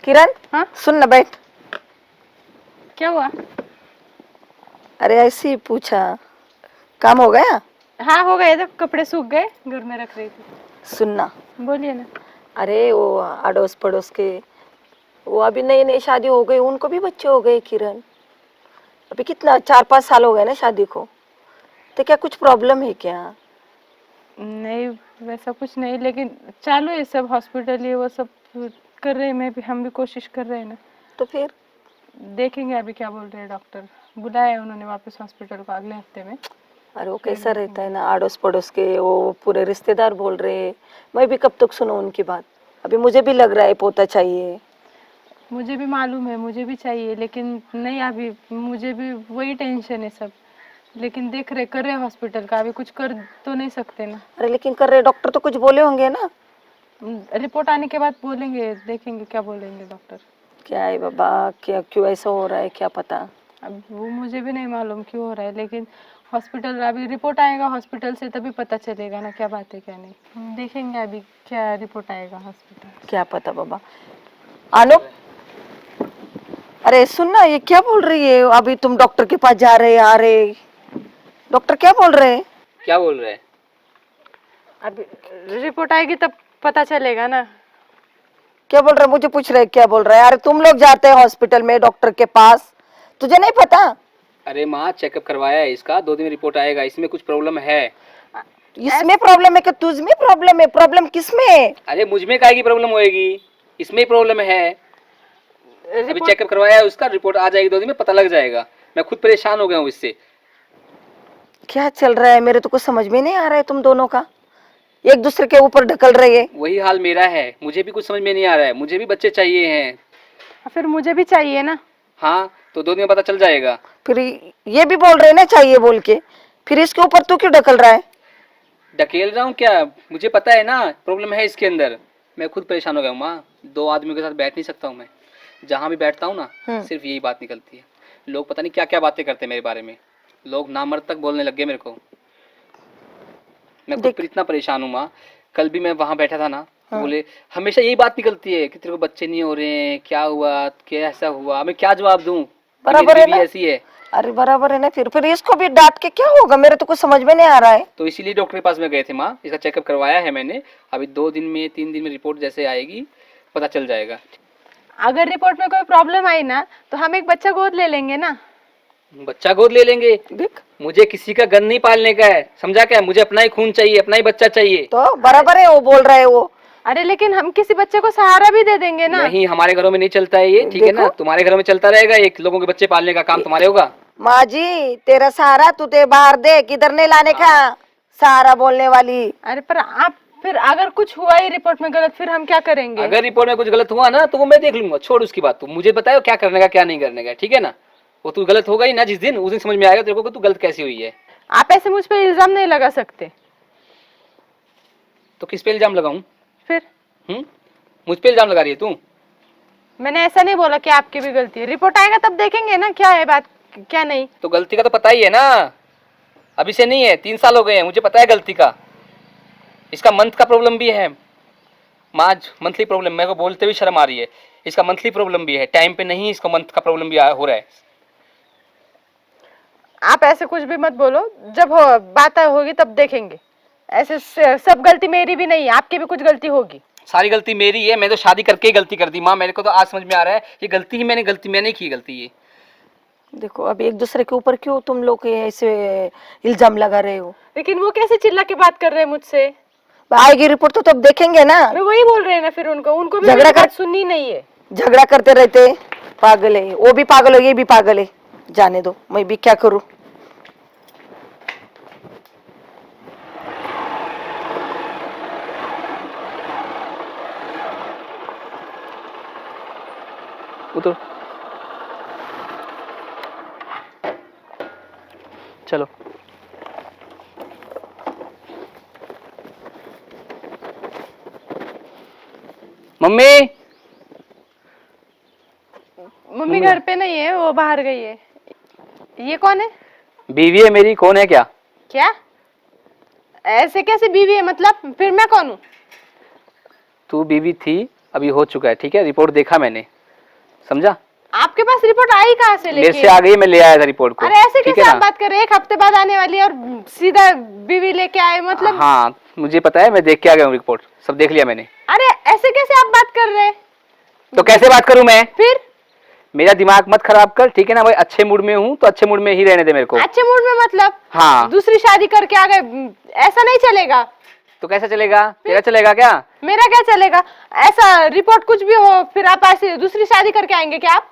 किरण, हाँ? सुन ना, बैठ। क्या हुआ? अरे ऐसे ही पूछा, काम हो गया? हाँ हो गए, तो कपड़े सूख गए, घर में रख रही थी। सुनना, बोलिए ना। अरे वो अड़ोस पड़ोस के, वो अभी नई नई शादी हो गई, उनको भी बच्चे हो गए किरण। अभी कितना 4-5 साल हो गए ना शादी को, तो क्या कुछ प्रॉब्लम है क्या? नहीं, वैसा कुछ नहीं, लेकिन चालू है सब, हॉस्पिटल ये वो सब कर रहे हैं, मैं भी, हम भी कोशिश कर रहे हैं ना। तो फिर देखेंगे अभी क्या बोल रहे हैं डॉक्टर। बुलाया है उन्होंने वापस हॉस्पिटल को अगले हफ्ते में। अरे वो फिर कैसा रहता है देखेंगे। ना, अड़ोस पड़ोस के वो पूरे रिश्तेदार बोल रहे हैं, मैं भी कब तक सुनूं उनकी बात। अभी मुझे भी लग रहा है पोता चाहिए। मुझे भी मालूम है, मुझे भी चाहिए, लेकिन नहीं, अभी मुझे भी वही टेंशन है सब। लेकिन देख रहे, कर रहे हॉस्पिटल का, अभी कुछ कर तो नहीं सकते ना। अरे लेकिन कर रहे, डॉक्टर तो कुछ बोले होंगे ना? रिपोर्ट आने के बाद बोलेंगे, देखेंगे क्या बोलेंगे डॉक्टर। क्या है बाबा, क्या क्यों ऐसा हो रहा है, क्या पता। अब वो मुझे भी नहीं मालूम क्यों हो रहा है, लेकिन हॉस्पिटल अभी रिपोर्ट आएगा हॉस्पिटल से, तभी पता चलेगा ना क्या बात है क्या नहीं। देखेंगे अभी क्या रिपोर्ट आएगा हॉस्पिटल। क्या पता बाबा। आनो, अरे सुन ना, ये क्या बोल रही है? अभी तुम डॉक्टर के पास जा रहे आ रहे, डॉक्टर क्या बोल रहे हैं? क्या बोल रहे हैं? अभी रिपोर्ट आएगी तब पता चलेगा ना। क्या बोल रहे हैं? मुझे पूछ रहे हैं क्या बोल रहे हैं? अरे तुम लोग जाते हैं हॉस्पिटल में डॉक्टर के पास, तुझे नहीं पता? अरे माँ, चेकअप करवाया है इसका, 2 दिन में रिपोर्ट आएगा, इसमें कुछ प्रॉब्लम है। इसमें प्रॉब्लम है कि तुझ में प्रॉब्लम है? प्रॉब्लम किस में है? अरे मुझ में काहे की प्रॉब्लम होएगी, इसमें प्रॉब्लम है। अभी रिपोर्ट चेकअप करवाया है उसका, रिपोर्ट आ जाएगी 2 दिन में, पता लग जाएगा। मैं खुद परेशान हो गया हूँ इससे। क्या चल रहा है, मेरे तो कुछ समझ में नहीं आ रहा है। तुम दोनों का एक दूसरे के ऊपर ढकल रही है। वही हाल मेरा है, मुझे भी कुछ समझ में नहीं आ रहा है, मुझे भी बच्चे चाहिए हैं। फिर मुझे भी चाहिए ना। हाँ, तो 2 दिन में पता चल जाएगा। फिर ये भी बोल रहे हैं ना चाहिए बोल के, फिर इसके ऊपर तू क्यों ढकल रहा है? ढकेल रहा हूँ क्या? मुझे पता है ना प्रॉब्लम है इसके अंदर। मैं खुद परेशान हो गया हूँ माँ, 2 आदमियों के साथ बैठ नहीं सकता हूँ मैं। जहाँ भी बैठता हूँ ना, सिर्फ यही बात निकलती है। लोग पता नहीं क्या क्या बातें करते हैं मेरे बारे में, लोग नामर्द तक बोलने लग गए मेरे को। मैं खुद पर इतना परेशान हूँ माँ। कल भी मैं वहाँ बैठा था ना, तो बोले हमेशा यही बात निकलती है कि तेरे को बच्चे नहीं हो रहे हैं, क्या हुआ, क्या ऐसा हुआ। मैं क्या जवाब दूँ? बराबर है ना? ऐसी है। अरे बराबर है ना, फिर इसको भी डांट के क्या होगा? मेरे तो कुछ समझ में नहीं आ रहा है। तो इसीलिए डॉक्टर के पास में गए थे माँ, इसका चेकअप करवाया है मैंने। अभी 2 दिन में 3 दिन में रिपोर्ट जैसे आएगी पता चल जाएगा। अगर रिपोर्ट में कोई प्रॉब्लम आई ना, तो हम एक बच्चा गोद ले लेंगे ना। बच्चा गोद ले लेंगे? देख, मुझे किसी का गन नहीं पालने का है, समझा क्या? मुझे अपना ही खून चाहिए, अपना ही बच्चा चाहिए। तो बराबर है, वो बोल रहा है वो। अरे लेकिन हम किसी बच्चे को सहारा भी दे देंगे ना। नहीं, हमारे घरों में नहीं चलता है ये, ठीक है ना? तुम्हारे घरों में चलता रहेगा, एक लोगों के बच्चे पालने का काम तुम्हारे होगा। माँ जी, तेरा सहारा तू ते बाहर दे, किधर नहीं लाने का सहारा बोलने वाली। अरे पर आप, फिर अगर कुछ हुआ ही रिपोर्ट में गलत, फिर हम क्या करेंगे? अगर रिपोर्ट में कुछ गलत हुआ ना, तो वो मैं देख लूंगा, छोड़ उसकी बात। तू मुझे बताओ क्या करने का क्या नहीं करने का, ठीक है ना? वो तू गलत होगा ही ना जिस दिन, उस दिन समझ में आएगा तेरे को कि तू गलत कैसी हुई है। आप ऐसे मुझ पे इल्जाम नहीं लगा सकते। तो किस पे इल्जाम लगाऊं? फिर मुझ पे इल्जाम लगा रही है तू? मैंने ऐसा नहीं बोला कि आपकी भी गलती है। रिपोर्ट आएगा तब देखेंगे ना क्या है बात, क्या नहीं। तो गलती का तो पता ही है ना, अभी से नहीं है, 3 साल हो गए हैं, मुझे पता है गलती का। इसका मंथ का प्रॉब्लम भी है माँ, मंथली प्रॉब्लम। मेरे को बोलते हुए शर्म आ रही है। इसका मंथली प्रॉब्लम भी है, टाइम पे नहीं, इसको मंथ का प्रॉब्लम भी हो रहा है। आप ऐसे कुछ भी मत बोलो, जब हो बात होगी तब देखेंगे। ऐसे सब गलती मेरी भी नहीं है, आपकी भी कुछ गलती होगी। सारी गलती मेरी है, मैं तो शादी करके ही गलती कर दी माँ। मेरे को तो आज समझ में आ रहा है ये गलती ही मैंने की गलती ये। देखो, अभी एक दूसरे के ऊपर क्यों तुम लोग ऐसे इल्जाम लगा रहे हो? लेकिन वो कैसे चिल्ला के बात कर रहे हैं मुझसे? आएगी रिपोर्ट तो तब देखेंगे ना। मैं वही बोल रहे हैं ना, फिर उनको भी झगड़ा मेरी कर, बात सुननी नहीं है। झगड़ा करते रहते, पागल है। वो भी पागल हो, ये भी पागल है। जाने दो, मैं भी क्या करूं। उतर, चलो। मम्मी, मम्मी घर पे नहीं है, वो बाहर गई है। ये कौन है? बीवी है मेरी। कौन है क्या? क्या ऐसे कैसे बीवी है? मतलब फिर मैं कौन हूँ? तू बीवी थी, अभी हो चुका है, ठीक है? रिपोर्ट देखा मैंने। समझा? आपके पास रिपोर्ट आई कहाँ से मेरे से लेके? आ गई, मैं ले आया था रिपोर्ट को। अरे ऐसे ठीक कैसे है आप ना? बात कर रहे हैं? 1 हफ्ते बाद आने वाली है और सीधा बीवी लेके आए, मतलब? हाँ मुझे पता है, मैं देख के आ गया हूँ रिपोर्ट, सब देख लिया मैंने। अरे ऐसे कैसे आप बात कर रहे हैं? तो कैसे बात करूं मैं? फिर मेरा दिमाग मत खराब कर, ठीक है ना भाई? अच्छे मूड में हूँ तो अच्छे मूड में ही रहने दे मेरे को। अच्छे मूड में मतलब? हाँ। दूसरी शादी करके आ गए, ऐसा नहीं चलेगा। तो कैसा चलेगा? तेरा चलेगा क्या? मेरा क्या चलेगा? ऐसा रिपोर्ट कुछ भी हो फिर आप ऐसे दूसरी शादी करके आएंगे क्या आप?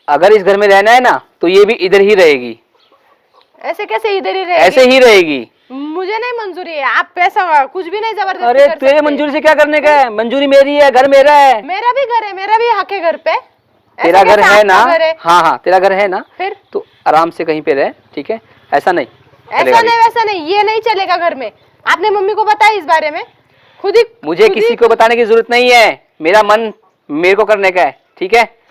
अगर इस घर में रहना है ना तो ये भी इधर ही रहेगी। ऐसे कैसे इधर ही रहेगी? ऐसे ही रहेगी। मुझे नहीं मंजूरी है, आप पैसा कुछ भी नहीं जबरदस्ती अरे कर तेरे सकते। मंजूरी से क्या करने का है? मंजूरी मेरी है, घर मेरा है। मेरा भी घर है, मेरा भी हक है घर पे। तेरा ऐसे घर कैसे है आपका ना? घर है? हाँ हाँ तेरा घर है ना? फिर तो आराम से कहीं पे रहे, ठीक है? ऐसा नहीं ऐसा चलेगा नहीं वैसा नहीं, ये नहीं चलेगा घर में। आपने मम्मी को बताया इस बारे में? खुद ही मुझे खुद किसी ही- को बताने की जरूरत नहीं है, मेरा मन मेरे को करने का है, ठीक है?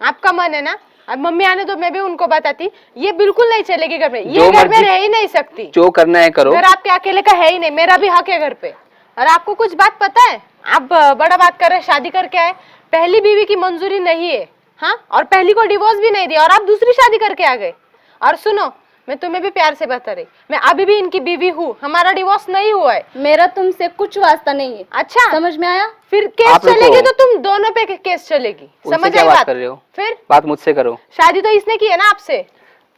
आपका मन है ना? अब मम्मी आने तो मैं भी उनको बताती। ये बिल्कुल नहीं चलेगी घर में, जो ये घर में मर्जी- रह ही नहीं सकती। जो करना है करो। घर आपके अकेले का है ही नहीं, मेरा भी हक है घर पे। और आपको कुछ बात पता है? आप बड़ा बात कर रहे हैं, शादी करके आए, पहली बीवी की मंजूरी नहीं है, हाँ? और पहली को डिवोर्स भी नहीं दिया और आप दूसरी शादी करके आ गए। और सुनो, मैं तुम्हें भी प्यार से बता रही, मैं अभी भी इनकी बीवी हूँ, हमारा डिवोर्स नहीं हुआ है। मेरा तुमसे कुछ वास्ता नहीं है। अच्छा, समझ में आया? फिर केस आप रुको। चलेगी तो तुम दोनों पे केस चलेगी। उनसे समझ क्या आई बात बात? कर रहे हो? फिर बात मुझसे करो। शादी तो इसने की है ना आपसे,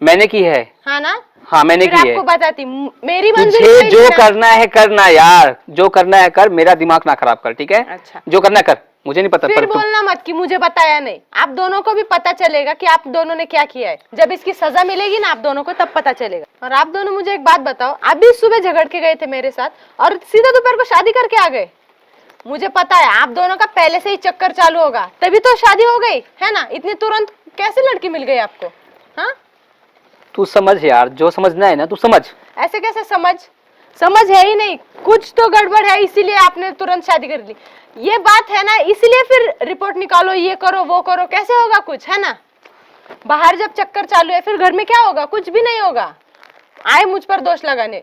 मैंने की है। हाँ ना? हाँ मैंने फिर की है। आपको बताती, मेरी मंजूरी तुझे नहीं जो थी ना। करना है करना यार, जो करना है कर, मेरा दिमाग ना खराब कर, ठीक है? अच्छा। जो करना है कर, मुझे नहीं पता। फिर पर तुम बोलना मत कि मुझे बताया नहीं। आप दोनों को भी पता चलेगा कि आप दोनों ने क्या किया है। जब इसकी सजा मिलेगी ना आप दोनों को, तब पता चलेगा। और आप दोनों मुझे एक बात बताओ, आप भी सुबह झगड़ के गए थे मेरे साथ और सीधा दोपहर को शादी करके आ गए। मुझे पता है आप दोनों का पहले से ही चक्कर चालू होगा, तभी तो शादी हो गई है ना? इतनी तुरंत कैसे लड़की मिल गई आपको? हाँ, तू समझ यार, जो समझना है ना तू समझ। ऐसे कैसे समझ? समझ है ही नहीं, कुछ तो गड़बड़ है, इसीलिए आपने तुरंत शादी कर ली। ये बात है ना, इसलिए फिर रिपोर्ट निकालो, ये करो वो करो, कैसे होगा कुछ, है ना? बाहर जब चक्कर चालू है फिर घर में क्या होगा? कुछ भी नहीं होगा। आए मुझ पर दोष लगाने,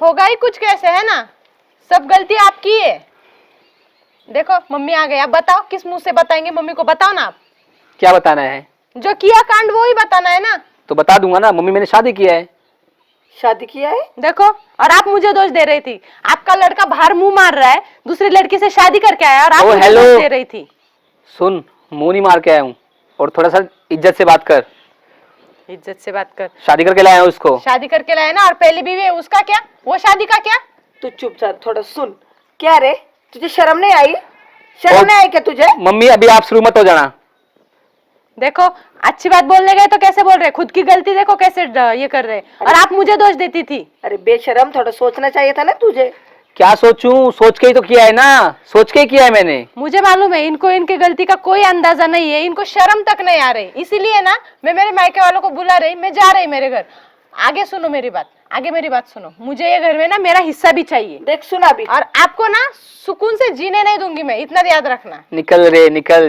होगा ही कुछ कैसे, है ना? सब गलती आपकी है। देखो मम्मी आ गई, आप बताओ किस मुंह से बताएंगे? मम्मी को बताओ ना आप। क्या बताना है? जो किया कांड वो ही बताना है ना। तो बता दूंगा ना, मम्मी मैंने शादी किया है। शादी किया है? देखो, और आप मुझे दोष दे रही थी। आपका लड़का बाहर मुंह मार रहा है, दूसरी लड़की से शादी करके आया और आप ओ, मुझे हेलो। दोष दे रही थी। सुन, मुंह नहीं मार के आया हूँ, और थोड़ा सा इज्जत से बात कर। इज्जत से बात कर। शादी करके लाया हूँ उसको। शादी करके लाया ना, और पहली बीवी है, उसका क्या? वो शादी का क्या? तू चुपचाप थोड़ा सुन। क्या रे, तुझे शर्म नहीं आई? शर्म नहीं आई क्या तुझे? मम्मी अभी आप शुरू मत हो जाना। देखो, अच्छी बात बोलने गए तो कैसे बोल रहे, खुद की गलती देखो कैसे ये कर रहे, और आप मुझे दोष देती थी। अरे बेशरम, थोड़ा सोचना चाहिए था ना तुझे। क्या सोचूं? सोच के ही तो किया है ना, सोच के ही किया है मैंने। मुझे मालूम है इनको इनकी गलती का कोई अंदाजा नहीं है, इनको शर्म तक नहीं आ रही, इसीलिए ना मैं मेरे मायके वालों को बुला रही, मैं जा रही मेरे घर। आगे सुनो मेरी बात, आगे मेरी बात सुनो। मुझे ये घर में ना मेरा हिस्सा भी चाहिए। देख सुना भी, और आपको ना सुकून से जीने नहीं दूंगी मैं, इतना याद रखना। निकल रे निकल,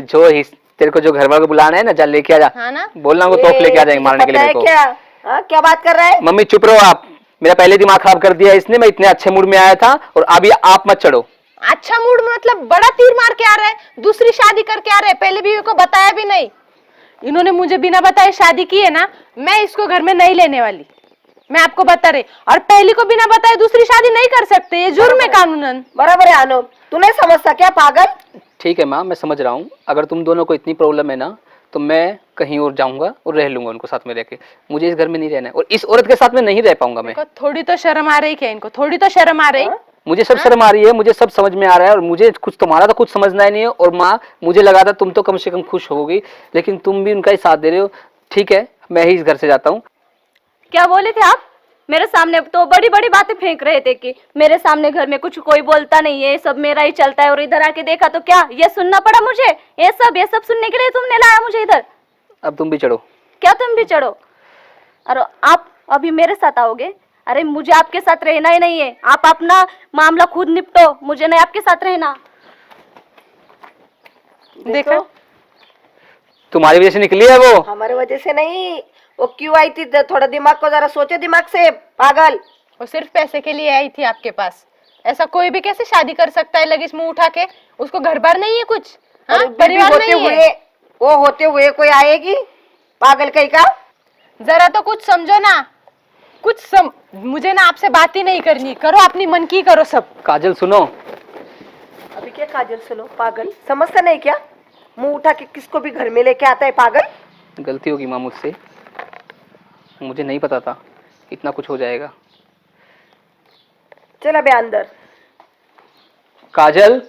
तेरे को जो घर वालों को बुलाना है ना, जा लेके आ जा। हाँ ना? बोलना को तोप लेके आ जाएंगे मारने के लिए मेरे को। क्या हाँ, क्या बात कर रहा है? मम्मी चुप रहो आप, मेरा पहले दिमाग खराब कर दिया इसने। मैं इतने अच्छे मूड में आया था और अभी आप मत चढ़ो। अच्छा मूड मतलब बड़ा तीर मार के आ रहा है, दूसरी शादी करके आ रहे, पहले बीवी को बताया भी नहीं। इन्होंने मुझे बिना बताए शादी की है ना, मैं इसको घर में नहीं लेने वाली, मैं आपको बता रही। और पहली को बिना बताए दूसरी शादी नहीं कर सकते, ये जुर्म है कानूनन। बराबर है अनूप, तू नहीं समझता क्या पागल? ठीक है माँ, मैं समझ रहा हूँ। अगर तुम दोनों को इतनी प्रॉब्लम है ना, तो मैं कहीं और जाऊंगा और रह लूंगा उनको साथ में रह के। मुझे इस घर में नहीं रहना है और इस औरत के साथ में नहीं रह पाऊंगा मैं। थोड़ी तो शर्म आ रही क्या इनको? थोड़ी तो शर्म आ रही? मुझे सब शर्म आ रही है, मुझे सब समझ में आ रहा है, और मुझे कुछ तुम्हारा तो कुछ समझना ही नहीं है। और माँ, मुझे लगा था तुम तो कम से कम खुश होगी, लेकिन तुम भी उनका ही साथ दे रहे हो। ठीक है, मैं ही इस घर से जाता हूँ। क्या बोले थे आप? मेरे सामने तो बड़ी बड़ी बातें फेंक रहे थे कि मेरे सामने घर में कुछ कोई बोलता नहीं है, सब मेरा ही चलता है। और इधर आके देखा तो क्या ये सुनना पड़ा मुझे? ये सब सुनने के लिए तुमने लाया मुझे इधर? अब तुम भी चढ़ो। क्या तुम भी चढ़ो? अरे आप अभी मेरे साथ आओगे? अरे मुझे आपके साथ रहना ही नहीं है, आप अपना मामला खुद निपटो, मुझे नहीं आपके साथ रहना। देखो, तुम्हारी वजह से निकली है वो। हमारे वजह से नहीं, वो क्यों आई थी? थोड़ा दिमाग को जरा सोचो, दिमाग से पागल। वो सिर्फ पैसे के लिए आई थी आपके पास। ऐसा कोई भी कैसे शादी कर सकता है लगेज मुंह उठा के? उसको घर बार नहीं है कुछ, हाँ, और बीबी परिवार होते नहीं है। हुए वो होते हुए कोई आएगी पागल कहीं का। जरा तो कुछ समझो ना, मुझे ना आपसे बात ही नहीं करनी, करो अपनी मन की करो सब। काजल सुनो, अभी क्या काजल सुनो, पागल समझता नहीं क्या? मुंह उठा के किसको भी घर में लेके आता है पागल। गलती होगी माँ मुझसे, मुझे नहीं पता था इतना कुछ हो जाएगा। चल अबे अंदर। काजल